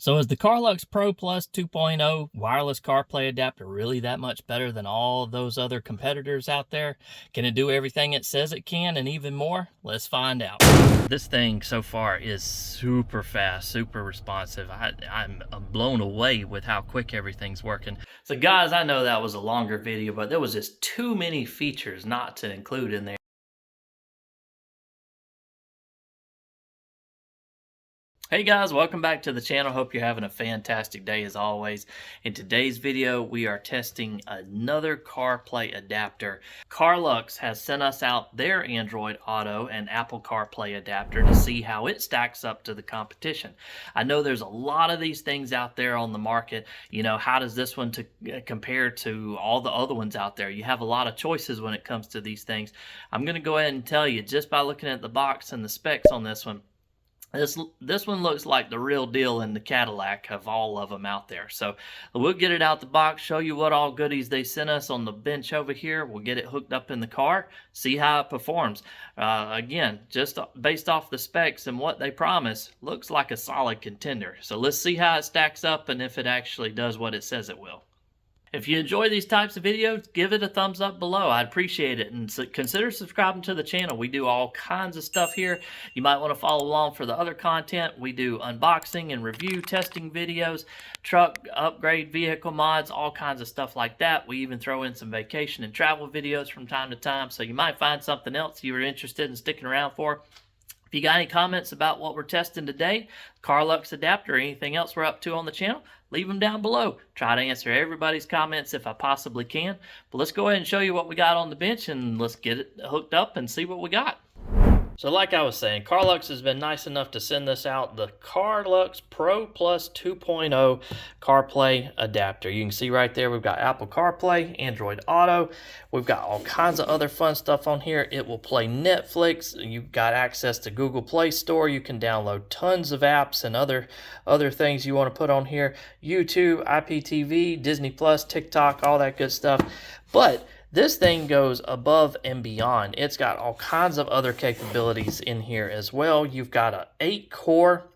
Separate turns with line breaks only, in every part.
So is the Carluex Pro Plus 2.0 wireless CarPlay adapter really that much better than all of those other competitors out there? Can it do everything it says it can and even more? Let's find out. This thing so far is super fast, super responsive. I'm blown away with how quick everything's working. So guys, I know that was a longer video, but there was just too many features not to include in there. Hey guys, welcome back to the channel. Hope you're having a fantastic day as always. In today's video, we are testing another CarPlay adapter. Carluex has sent us out their Android Auto and Apple CarPlay adapter to see how it stacks up to the competition. I know there's a lot of these things out there on the market. You know, how does this one compare to all the other ones out there? You have a lot of choices when it comes to these things. I'm going to go ahead and tell you just by looking at the box and the specs on this one. This one looks like the real deal in the Cadillac of all of them out there. So we'll get it out the box, show you what all goodies they sent us on the bench over here. We'll get it hooked up in the car, see how it performs. Again, just based off the specs and what they promise, looks like a solid contender. So let's see how it stacks up and if it actually does what it says it will. If you enjoy these types of videos, give it a thumbs up below. I'd appreciate it. And consider subscribing to the channel. We do all kinds of stuff here. You might want to follow along for the other content. We do unboxing and review testing videos, truck upgrade, vehicle mods, all kinds of stuff like that. We even throw in some vacation and travel videos from time to time. So you might find something else you're interested in sticking around for. If you got any comments about what we're testing today, Carluex adapter, or anything else we're up to on the channel, leave them down below. Try to answer everybody's comments if I possibly can. But let's go ahead and show you what we got on the bench and let's get it hooked up and see what we got. So like I was saying, Carluex has been nice enough to send this out, the Carluex Pro Plus 2.0 CarPlay adapter. You can see right there we've got Apple CarPlay, Android Auto. We've got all kinds of other fun stuff on here. It will play Netflix. You've got access to Google Play Store. You can download tons of apps and other things you want to put on here. YouTube, IPTV, Disney Plus, TikTok, all that good stuff. But this thing goes above and beyond. It's got all kinds of other capabilities in here as well. You've got an 8-core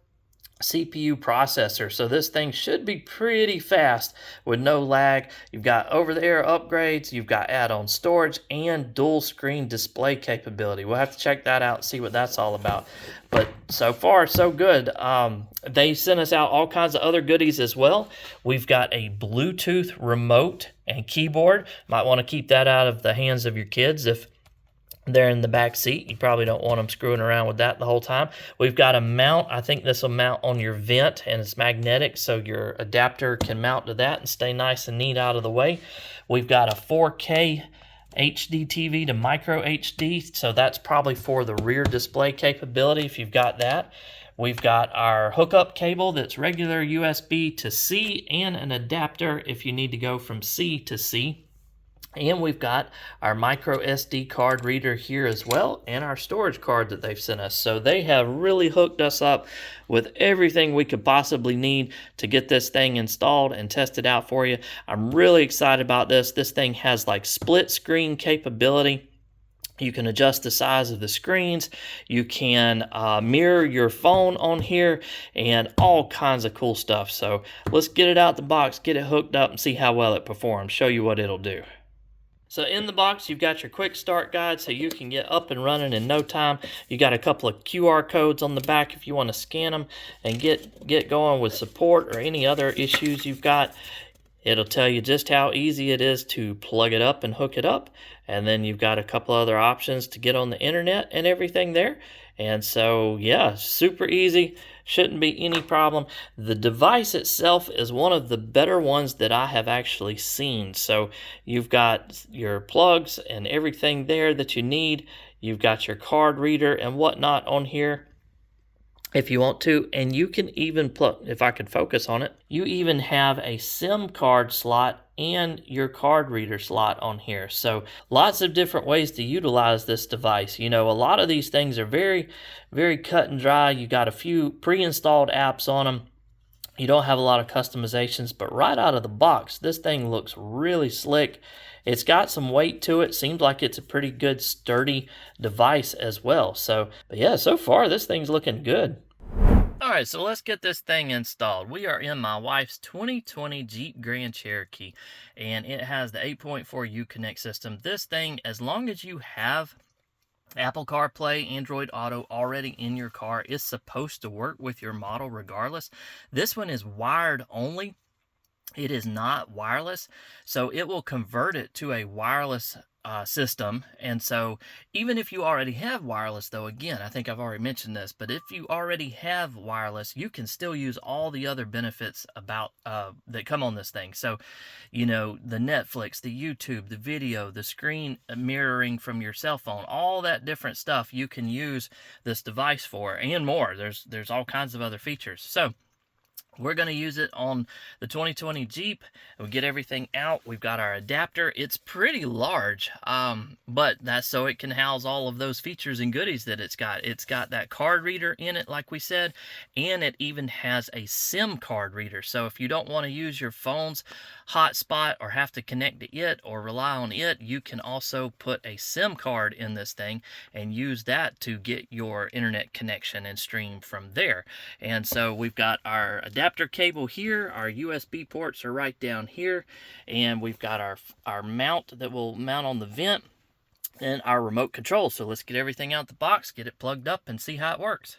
CPU processor, so this thing should be pretty fast with no lag. You've got over-the-air upgrades, you've got add-on storage, and dual screen display capability. We'll have to check that out and see what that's all about. But so far, so good. They sent us out all kinds of other goodies as well. We've got a Bluetooth remote and keyboard. Might want to keep that out of the hands of your kids if they're in the back seat. You probably don't want them screwing around with that the whole time. We've got a mount. I think this will mount on your vent, and it's magnetic, so your adapter can mount to that and stay nice and neat out of the way. We've got a 4K HD TV to micro HD, so that's probably for the rear display capability if you've got that. We've got our hookup cable that's regular USB to C and an adapter if you need to go from C to C. And we've got our micro SD card reader here as well, and our storage card that they've sent us. So they have really hooked us up with everything we could possibly need to get this thing installed and tested out for you. I'm really excited about this. This thing has like split screen capability. You can adjust the size of the screens. You can mirror your phone on here and all kinds of cool stuff. So let's get it out the box, get it hooked up, and see how well it performs. Show you what it'll do. So in the box, you've got your quick start guide so you can get up and running in no time. You got a couple of QR codes on the back if you want to scan them and get going with support or any other issues you've got. It'll tell you just how easy it is to plug it up and hook it up. And then you've got a couple other options to get on the internet and everything there. And so, yeah, super easy. Shouldn't be any problem. The device itself is one of the better ones that I have actually seen. So you've got your plugs and everything there that you need. You've got your card reader and whatnot on here if you want to, and you can even plug, if I could focus on it, you even have a SIM card slot and your card reader slot on here. So lots of different ways to utilize this device. You know, a lot of these things are very, very cut and dry. You got a few pre-installed apps on them. You don't have a lot of customizations, but right out of the box, this thing looks really slick. It's got some weight to it. Seems like it's a pretty good sturdy device as well. So, but yeah, so far this thing's looking good. All right, so let's get this thing installed. We are in my wife's 2020 Jeep Grand Cherokee, and it has the 8.4 Uconnect system. This thing, as long as you have Apple CarPlay, Android Auto already in your car, is supposed to work with your model regardless. This one is wired only. It is not wireless, so it will convert it to a wireless system. And so even if you already have wireless, though, again, I think I've already mentioned this, but if you already have wireless, you can still use all the other benefits about that come on this thing. So, you know, the Netflix, the YouTube, the video, the screen mirroring from your cell phone, all that different stuff you can use this device for, and more. There's all kinds of other features. So we're going to use it on the 2020 Jeep. We get everything out. We've got our adapter. It's pretty large, but that's so it can house all of those features and goodies that it's got. It's got that card reader in it, like we said, and it even has a SIM card reader. So if you don't want to use your phone's hotspot or have to connect to it or rely on it, you can also put a SIM card in this thing and use that to get your internet connection and stream from there. And so we've got our adapter cable here. Our USB ports are right down here, and we've got our mount that will mount on the vent and our remote control. So let's get everything out the box, get it plugged up, and see how it works.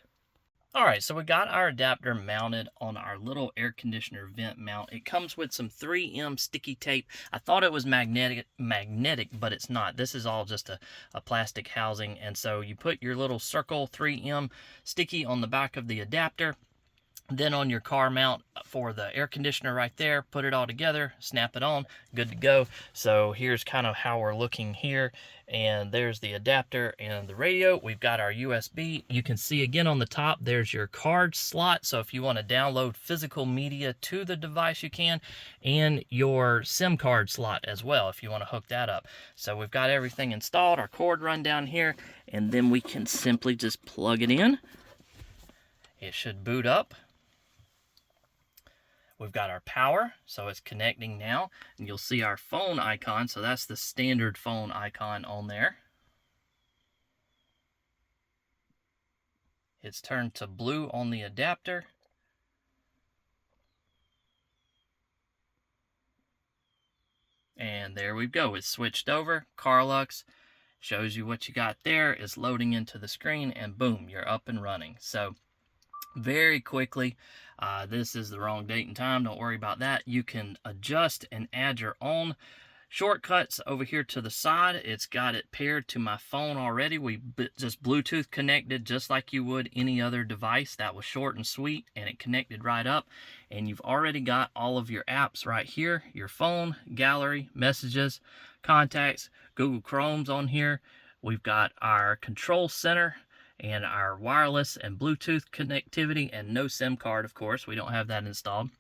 All right, so we got our adapter mounted on our little air conditioner vent mount. It comes with some 3M sticky tape. I thought it was magnetic, but it's not. This is all just a plastic housing. And so you put your little circle 3M sticky on the back of the adapter. Then on your car mount for the air conditioner right there, put it all together, snap it on, good to go. So here's kind of how we're looking here. And there's the adapter and the radio. We've got our USB. You can see again on the top, there's your card slot. So if you want to download physical media to the device, you can. And your SIM card slot as well, if you want to hook that up. So we've got everything installed, our cord run down here, and then we can simply just plug it in. It should boot up. We've got our power, so it's connecting now, and you'll see our phone icon, so that's the standard phone icon on there. It's turned to blue on the adapter. And there we go, it's switched over. Carluex shows you what you got there, it's loading into the screen, and boom, you're up and running. So very quickly, this is the wrong date and time, don't worry about that. You can adjust and add your own shortcuts over here to the side. It's got it paired to my phone already. We just Bluetooth connected just like you would any other device. That was short and sweet, and it connected right up. And you've already got all of your apps right here, your phone, gallery, messages, contacts, Google Chrome's on here. We've got our control center and our wireless and Bluetooth connectivity, and no SIM card, of course. We don't have that installed.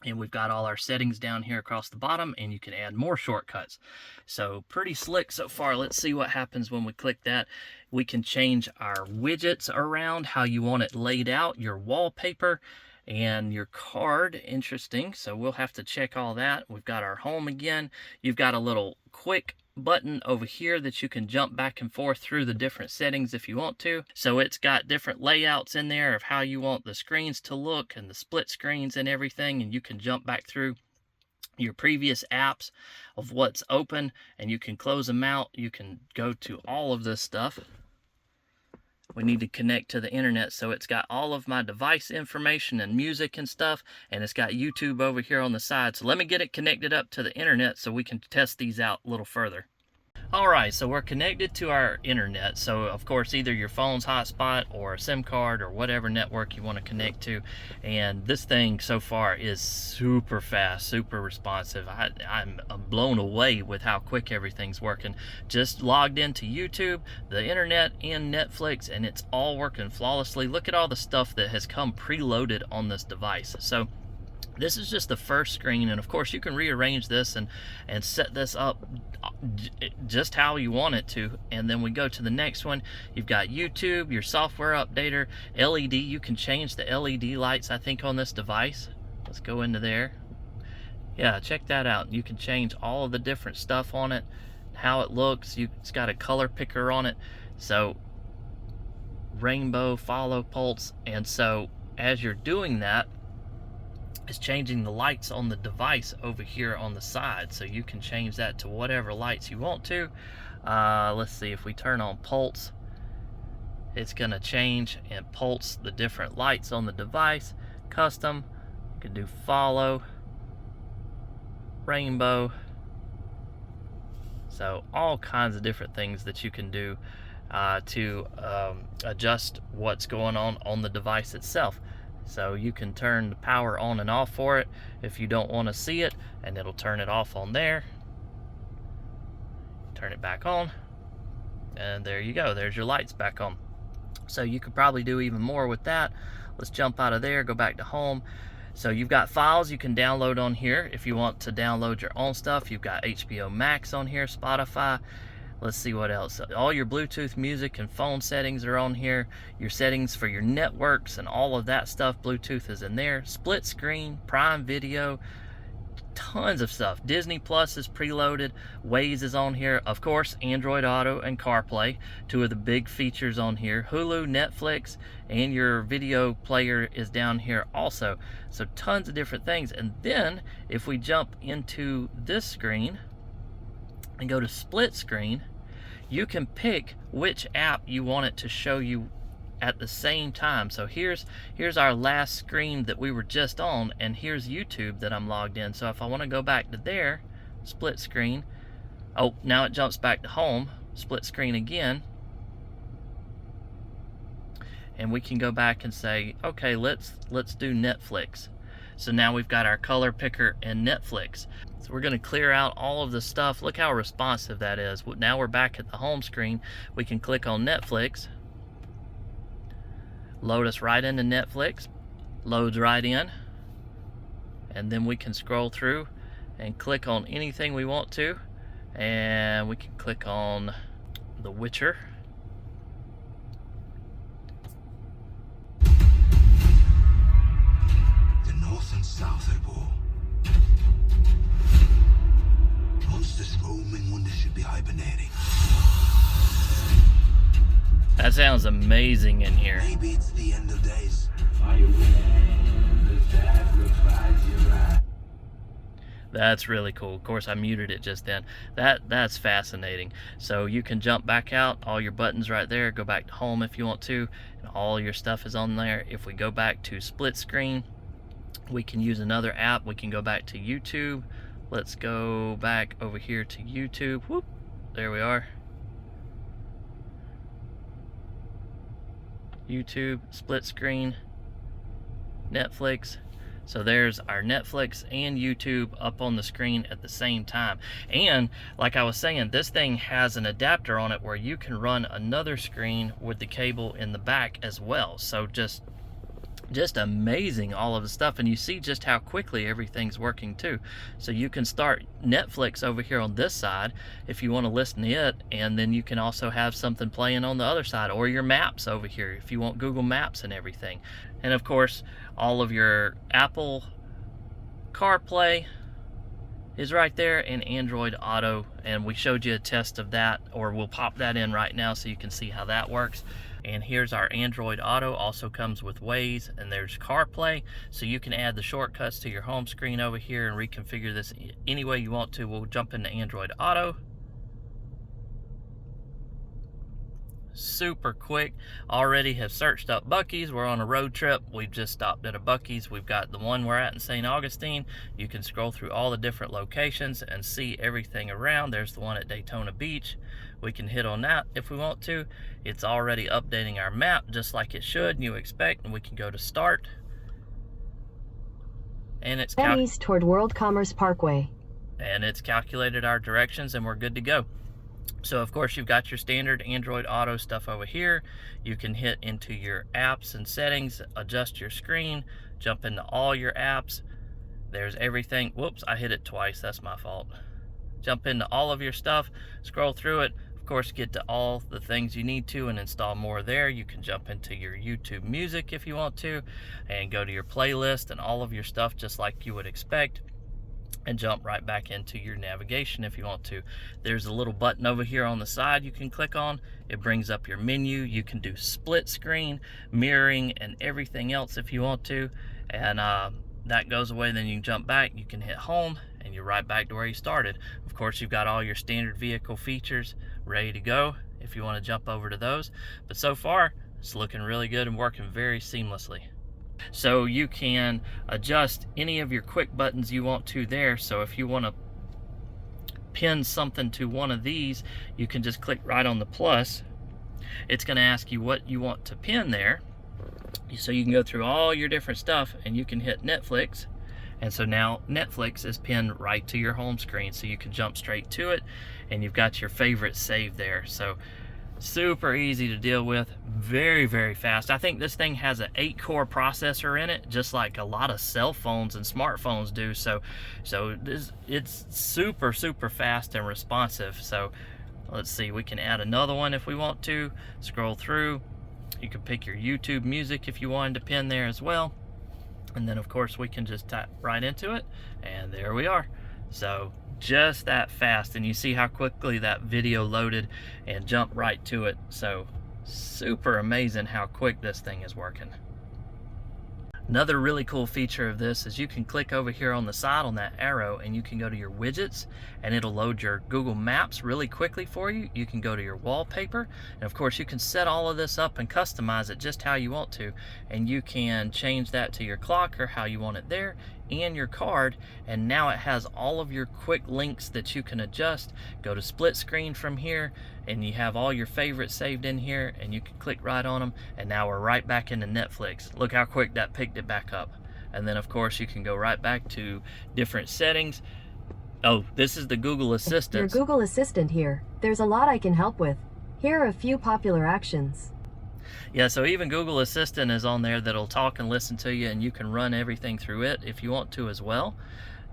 And we've got all our settings down here across the bottom, and you can add more shortcuts. So pretty slick so far. Let's see what happens when we click that. We can change our widgets around, how you want it laid out, your wallpaper, and your card. Interesting. So we'll have to check all that. We've got our home again. You've got a little quick button over here that you can jump back and forth through the different settings if you want to. So it's got different layouts in there of how you want the screens to look and the split screens and everything, and you can jump back through your previous apps of what's open, and you can close them out. You can go to all of this stuff. We need to connect to the internet, so it's got all of my device information and music and stuff, and it's got YouTube over here on the side. So let me get it connected up to the internet so we can test these out a little further. Alright, so we're connected to our internet, so of course either your phone's hotspot or a SIM card or whatever network you want to connect to, and this thing so far is super fast, super responsive. I'm blown away with how quick everything's working. Just logged into YouTube, the internet, and Netflix, and it's all working flawlessly. Look at all the stuff that has come preloaded on this device. So this is just the first screen, and of course you can rearrange this and set this up just how you want it to. And then we go to the next one. You've got YouTube, your software updater, LED. You can change the LED lights, I think, on this device. Let's go into there. Yeah, check that out. You can change all of the different stuff on it, how it looks. It's got a color picker on it. So rainbow, follow, pulse, and so as you're doing that, it's changing the lights on the device over here on the side. So you can change that to whatever lights you want to. Let's see, if we turn on pulse, it's going to change and pulse the different lights on the device. Custom, you can do follow, rainbow. So all kinds of different things that you can do to adjust what's going on the device itself. So you can turn the power on and off for it if you don't want to see it, and it'll turn it off on there. Turn it back on, and there you go. There's your lights back on. So you could probably do even more with that. Let's jump out of there, go back to home. So you've got files you can download on here if you want to download your own stuff. You've got HBO Max on here, Spotify. Let's see what else. All your Bluetooth music and phone settings are on here. Your settings for your networks and all of that stuff, Bluetooth is in there. Split screen, Prime Video, tons of stuff. Disney Plus is preloaded. Waze is on here. Of course, Android Auto and CarPlay, two of the big features on here. Hulu, Netflix, and your video player is down here also. So tons of different things. And then if we jump into this screen and go to split screen, you can pick which app you want it to show you at the same time. So here's our last screen that we were just on, and here's YouTube that I'm logged in. So if I want to go back to there, split screen, oh, now it jumps back to home, split screen again, and we can go back and say, okay, let's do Netflix. So now we've got our color picker and Netflix. So we're going to clear out all of the stuff. Look how responsive that is. Now we're back at the home screen. We can click on Netflix, load us right into Netflix, loads right in, and then we can scroll through and click on anything we want to, and we can click on The Witcher.
The North and South are war. Monsters roaming when they should be hibernating.
That sounds amazing in here.
Maybe it's the end of days.
That's really cool. Of course, I muted it just then. That's fascinating. So you can jump back out, all your buttons right there, go back to home if you want to, and all your stuff is on there. If we go back to split screen, we can use another app. We can go back to YouTube. Let's go back over here to YouTube. Whoop, there we are. YouTube, split screen, Netflix. So there's our Netflix and YouTube up on the screen at the same time. And like I was saying, this thing has an adapter on it where you can run another screen with the cable in the back as well. So just amazing, all of the stuff. And you see just how quickly everything's working too. So you can start Netflix over here on this side if you want to listen to it, and then you can also have something playing on the other side, or your maps over here if you want Google Maps and everything. And of course, all of your Apple CarPlay is right there, and Android Auto, and we showed you a test of that, or we'll pop that in right now so you can see how that works. And here's our Android Auto, also comes with Waze, and there's CarPlay, so you can add the shortcuts to your home screen over here and reconfigure this any way you want to. We'll jump into Android Auto. Super quick. Already have searched up Buc-ee's. We're on a road trip. We've just stopped at a Buc-ee's. We've got the one we're at in St. Augustine. You can scroll through all the different locations and see everything around. There's the one at Daytona Beach. We can hit on that if we want to. It's already updating our map just like it should, and you expect, and we can go to start. And it's
east toward World Commerce Parkway.
And it's calculated our directions, and we're good to go. So of course you've got your standard Android Auto stuff over here. You can hit into your apps and settings, adjust your screen, jump into all your apps. There's everything. Whoops, I hit it twice, that's my fault. Jump into all of your stuff, scroll through it, of course get to all the things you need to and install more there. You can jump into your YouTube music if you want to, and go to your playlist and all of your stuff just like you would expect. and jump right back into your navigation if you want to. There's a little button over here on the side you can click on. It brings up your menu. You can do split screen, mirroring, and everything else if you want to. And that goes away. Then you can jump back, you can hit home, and you're right back to where you started. Of course, you've got all your standard vehicle features ready to go if you want to jump over to those. But so far, it's looking really good and working very seamlessly. So you can adjust any of your quick buttons you want to there. So if you want to pin something to one of these, you can just click right on the plus. It's going to ask you what you want to pin there. So you can go through all your different stuff, and you can hit Netflix. And so now Netflix is pinned right to your home screen, so you can jump straight to it, and you've got your favorite saved there. So super easy to deal with, very, very fast. I think this thing has an 8-core processor in it, just like a lot of cell phones and smartphones do. So it's super, super fast and responsive. So let's see, we can add another one if we want to. Scroll through. You can pick your YouTube music if you wanted to pin there as well. And then of course we can just tap right into it, and there we are. So just that fast, and you see how quickly that video loaded and jumped right to it. So super amazing how quick this thing is working. Another really cool feature of this is you can click over here on the side on that arrow, and you can go to your widgets, and it'll load your Google Maps really quickly for you. You can go to your wallpaper, and of course you can set all of this up and customize it just how you want to, and you can change that to your clock or how you want it there, and your card. And now it has all of your quick links that you can adjust. Go to split screen from here, and you have all your favorites saved in here, and you can click right on them, and now we're right back into Netflix. Look how quick that picked it back up. And then of course you can go right back to different settings. Oh, this is the Google Assistant.
Your Google Assistant here. There's a lot I can help with. Here are a few popular actions.
Yeah, so even Google Assistant is on there that'll talk and listen to you, and you can run everything through it if you want to as well.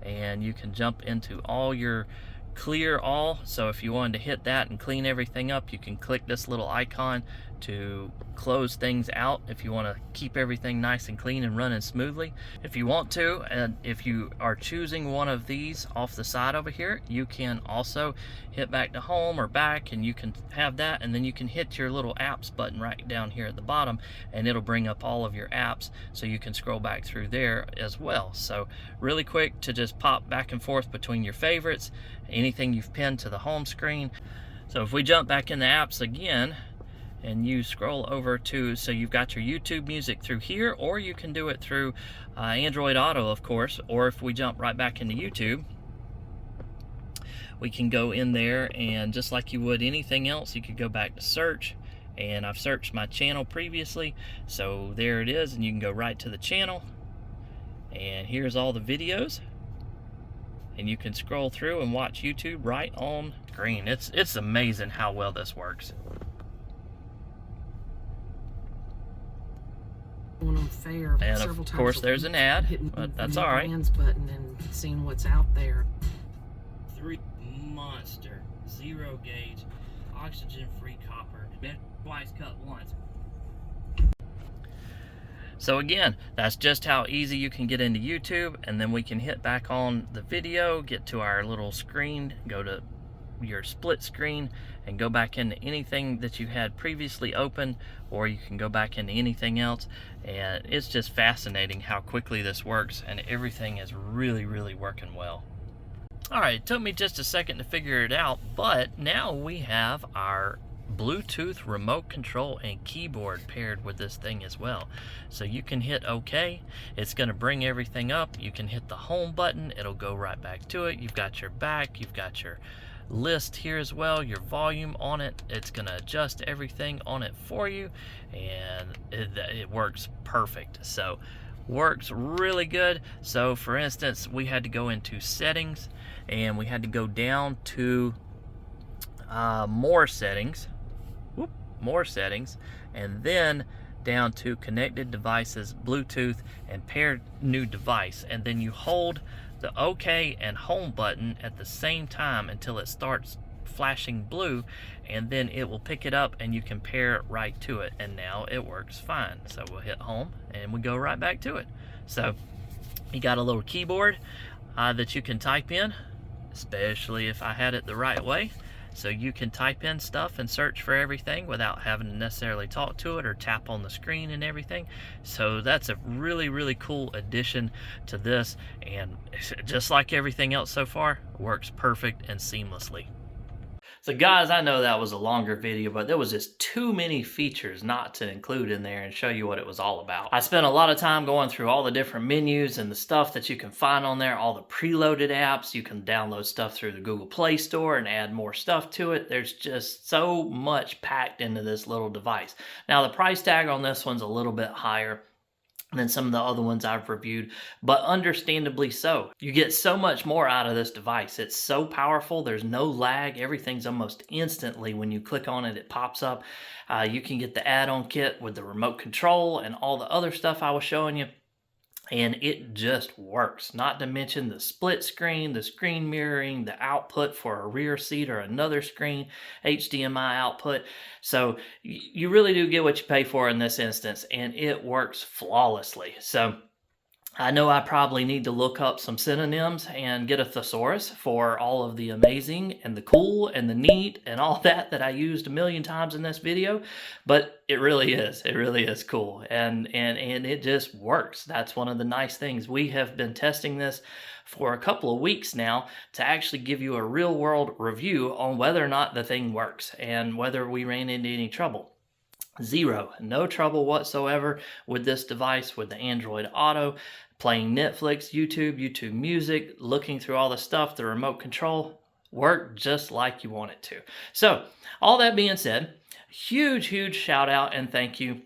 And you can jump into all your clear all. So if you wanted to hit that and clean everything up, you can click this little icon to close things out if you want to keep everything nice and clean and running smoothly. If you want to, and if you are choosing one of these off the side over here, you can also hit back to home or back, and you can have that, and then you can hit your little apps button right down here at the bottom, and it'll bring up all of your apps, so you can scroll back through there as well. So really quick to just pop back and forth between your favorites, anything you've pinned to the home screen. So if we jump back in the apps again, and you scroll over to, so you've got your YouTube music through here, or you can do it through Android Auto, of course. Or if we jump right back into YouTube, we can go in there, and just like you would anything else, you could go back to search, and I've searched my channel previously, so there it is, and you can go right to the channel, and here's all the videos, and you can scroll through and watch YouTube right on screen. It's amazing how well this works. And of course there's an ad, but that's all right.
Button and seeing what's out there.
3 monster, 0 gauge, oxygen free copper, bent twice, cut once. So again, that's just how easy you can get into YouTube, and then we can hit back on the video, get to our little screen, go to your split screen, and go back into anything that you had previously open, or you can go back into anything else. And it's just fascinating how quickly this works, and everything is really, really working well. Alright, it took me just a second to figure it out, but now we have our Bluetooth remote control and keyboard paired with this thing as well. So you can hit OK, it's going to bring everything up. You can hit the home button, it'll go right back to it. You've got your back, you've got your list here as well, your volume on it. It's going to adjust everything on it for you, and it works perfect. So works really good. So for instance, we had to go into settings, and we had to go down to more settings, and then down to connected devices, Bluetooth, and paired new device, and then you hold the OK and home button at the same time until it starts flashing blue, and then it will pick it up and you can pair it right to it, and now it works fine. So we'll hit home and we go right back to it. So You got a little keyboard that you can type in, especially if I had it the right way. So you can type in stuff and search for everything without having to necessarily talk to it or tap on the screen and everything. So that's a really, really cool addition to this. And just like everything else so far, works perfect and seamlessly. So guys, I know that was a longer video, but there was just too many features not to include in there and show you what it was all about. I spent a lot of time going through all the different menus and the stuff that you can find on there, all the preloaded apps. You can download stuff through the Google Play Store and add more stuff to it. There's just so much packed into this little device. Now the price tag on this one's a little bit higher than some of the other ones I've reviewed, but understandably so. You get so much more out of this device. It's so powerful. There's no lag. Everything's almost instantly when you click on it, it pops up. You can get the add-on kit with the remote control and all the other stuff I was showing you. And it just works. Not to mention the split screen, the screen mirroring, the output for a rear seat or another screen, HDMI output. So you really do get what you pay for in this instance, and it works flawlessly. So I know I probably need to look up some synonyms and get a thesaurus for all of the amazing and the cool and the neat and all that I used a million times in this video, but it really is cool, and it just works. That's one of the nice things. We have been testing this for a couple of weeks now to actually give you a real world review on whether or not the thing works and whether we ran into any trouble. Zero, no trouble whatsoever with this device, with the Android Auto, playing Netflix, YouTube Music, looking through all the stuff, the remote control, worked just like you want it to. So, all that being said, huge shout out and thank you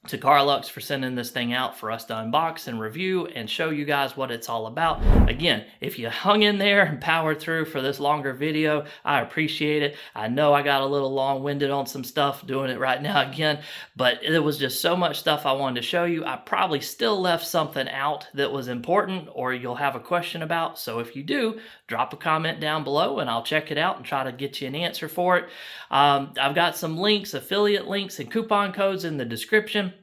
to Carluex for sending this thing out for us to unbox and review and show you guys what it's all about. Again, if you hung in there and powered through for this longer video, I appreciate it. I know I got a little long-winded on some stuff doing it right now again, but it was just so much stuff I wanted to show you. I probably still left something out that was important or you'll have a question about. So if you do, drop a comment down below and I'll check it out and try to get you an answer for it. I've got some links, affiliate links and coupon codes in the description.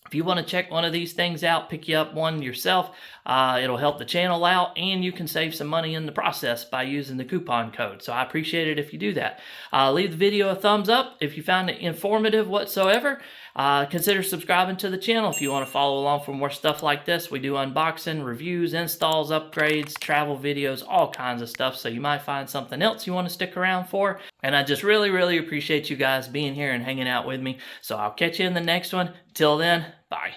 If you want to check one of these things out, pick you up one yourself. It'll help the channel out, and you can save some money in the process by using the coupon code. So I appreciate it if you do that. Leave the video a thumbs up if you found it informative whatsoever. Consider subscribing to the channel if you want to follow along for more stuff like this. We do unboxing, reviews, installs, upgrades, travel videos, all kinds of stuff. So you might find something else you want to stick around for. And I just really appreciate you guys being here and hanging out with me. So I'll catch you in the next one. Till then, bye.